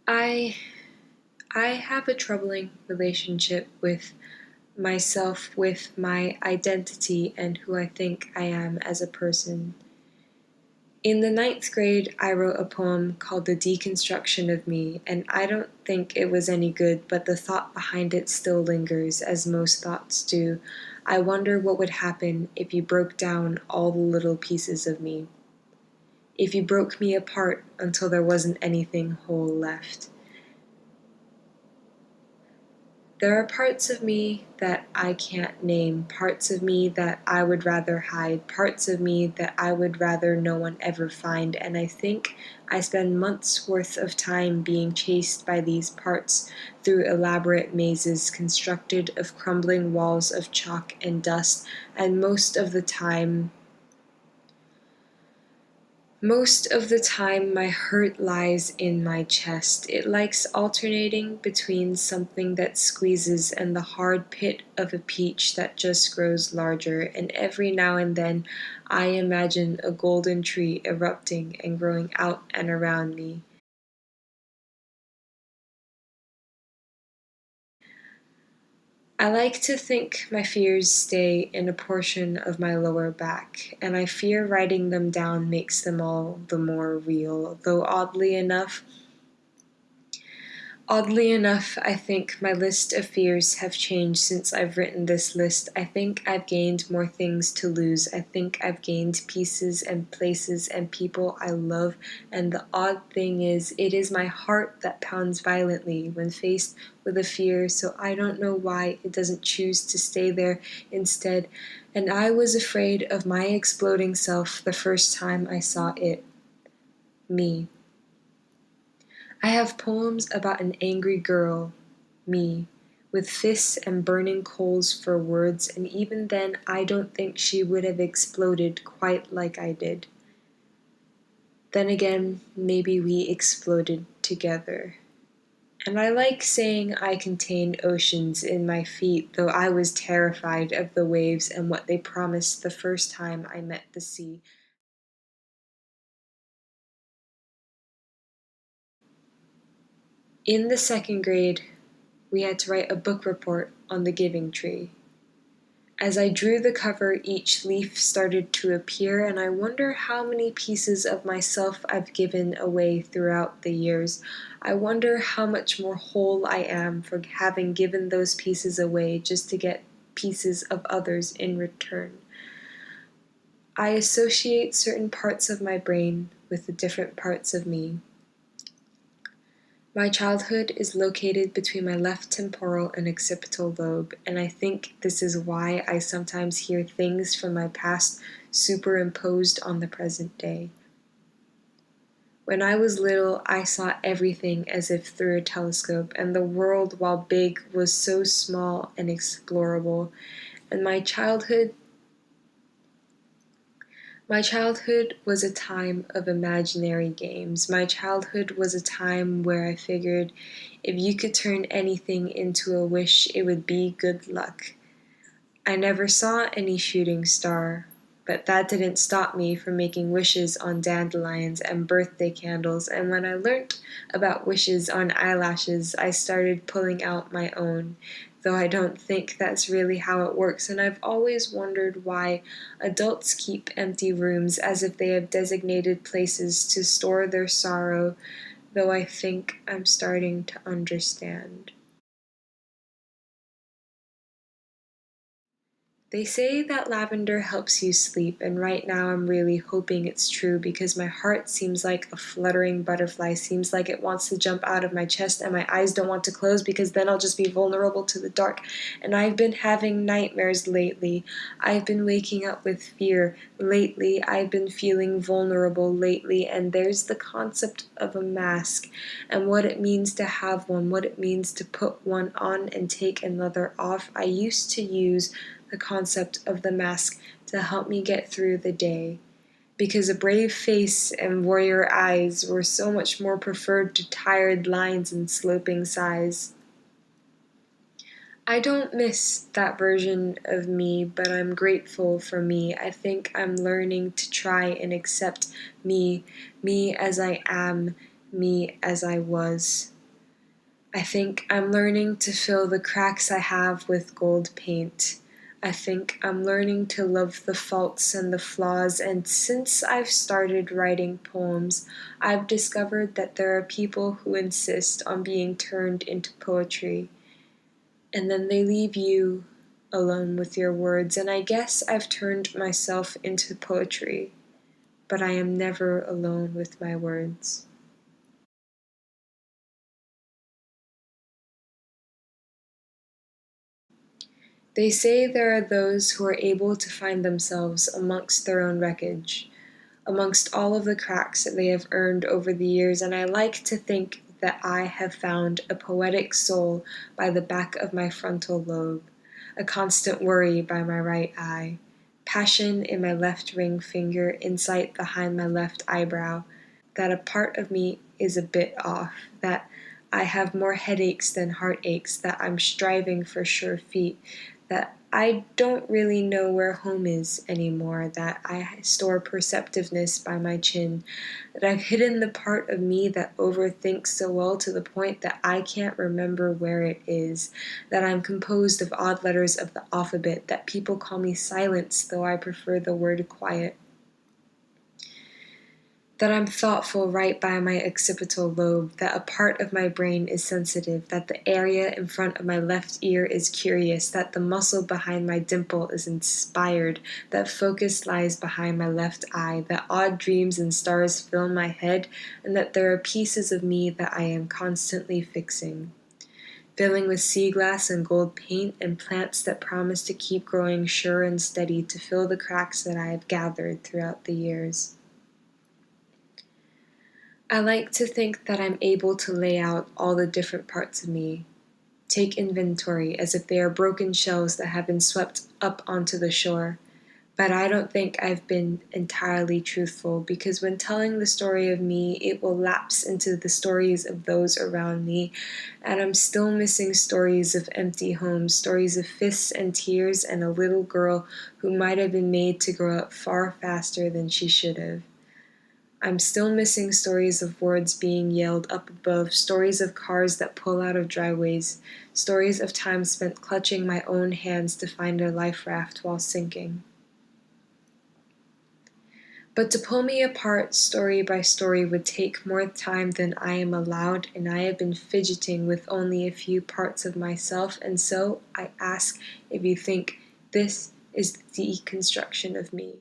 I I have a troubling relationship with myself, with my identity, and who I think I am as a person. In the ninth grade, I wrote a poem called The Deconstruction of Me, and I don't think it was any good, but the thought behind it still lingers, as most thoughts do. I wonder what would happen if you broke down all the little pieces of me, if you broke me apart until there wasn't anything whole left. There are parts of me that I can't name, parts of me that I would rather hide, parts of me that I would rather no one ever find, and I think I spend months worth of time being chased by these parts through elaborate mazes constructed of crumbling walls of chalk and dust, and most of the time, my hurt lies in my chest. It likes alternating between something that squeezes and the hard pit of a peach that just grows larger, and every now and then I imagine a golden tree erupting and growing out and around me. I like to think my fears stay in a portion of my lower back, and I fear writing them down makes them all the more real, though oddly enough, I think my list of fears have changed since I've written this list. I think I've gained more things to lose. I think I've gained pieces and places and people I love, and the odd thing is, it is my heart that pounds violently when faced with a fear, so I don't know why it doesn't choose to stay there instead. And I was afraid of my exploding self the first time I saw it. Me. I have poems about an angry girl, me, with fists and burning coals for words, and even then I don't think she would have exploded quite like I did. Then again, maybe we exploded together. And I like saying I contained oceans in my feet, though I was terrified of the waves and what they promised the first time I met the sea. In the second grade, we had to write a book report on the giving tree. As I drew the cover, each leaf started to appear, and I wonder how many pieces of myself I've given away throughout the years. I wonder how much more whole I am for having given those pieces away just to get pieces of others in return. I associate certain parts of my brain with the different parts of me. My childhood is located between my left temporal and occipital lobe, and I think this is why I sometimes hear things from my past superimposed on the present day. When I was little, I saw everything as if through a telescope, and the world, while big, was so small and explorable. And my childhood was a time of imaginary games. My childhood was a time where I figured if you could turn anything into a wish, it would be good luck. I never saw any shooting star, but that didn't stop me from making wishes on dandelions and birthday candles, and when I learnt about wishes on eyelashes, I started pulling out my own, though I don't think that's really how it works, and I've always wondered why adults keep empty rooms as if they have designated places to store their sorrow, though I think I'm starting to understand. They say that lavender helps you sleep, and right now I'm really hoping it's true because my heart seems like a fluttering butterfly, seems like it wants to jump out of my chest, and my eyes don't want to close because then I'll just be vulnerable to the dark. And I've been having nightmares lately. I've been waking up with fear lately. I've been feeling vulnerable lately, and there's the concept of a mask and what it means to have one, what it means to put one on and take another off. I used to use the concept of the mask to help me get through the day, because a brave face and warrior eyes were so much more preferred to tired lines and sloping sighs. I don't miss that version of me, but I'm grateful for me. I think I'm learning to try and accept me, me as I am, me as I was. I think I'm learning to fill the cracks I have with gold paint. I think I'm learning to love the faults and the flaws, and since I've started writing poems, I've discovered that there are people who insist on being turned into poetry, and then they leave you alone with your words, and I guess I've turned myself into poetry, but I am never alone with my words. They say there are those who are able to find themselves amongst their own wreckage, amongst all of the cracks that they have earned over the years, and I like to think that I have found a poetic soul by the back of my frontal lobe, a constant worry by my right eye, passion in my left ring finger, insight behind my left eyebrow, that a part of me is a bit off, that I have more headaches than heartaches, that I'm striving for sure feet, that I don't really know where home is anymore, that I store perceptiveness by my chin, that I've hidden the part of me that overthinks so well to the point that I can't remember where it is, that I'm composed of odd letters of the alphabet, that people call me silence, though I prefer the word quiet, that I'm thoughtful right by my occipital lobe, that a part of my brain is sensitive, that the area in front of my left ear is curious, that the muscle behind my dimple is inspired, that focus lies behind my left eye, that odd dreams and stars fill my head, and that there are pieces of me that I am constantly fixing, filling with sea glass and gold paint and plants that promise to keep growing sure and steady to fill the cracks that I have gathered throughout the years. I like to think that I'm able to lay out all the different parts of me, take inventory as if they are broken shells that have been swept up onto the shore. But I don't think I've been entirely truthful, because when telling the story of me, it will lapse into the stories of those around me, and I'm still missing stories of empty homes, stories of fists and tears, and a little girl who might have been made to grow up far faster than she should have. I'm still missing stories of words being yelled up above, stories of cars that pull out of driveways, stories of time spent clutching my own hands to find a life raft while sinking. But to pull me apart story by story would take more time than I am allowed, and I have been fidgeting with only a few parts of myself, and so I ask if you think this is the deconstruction of me.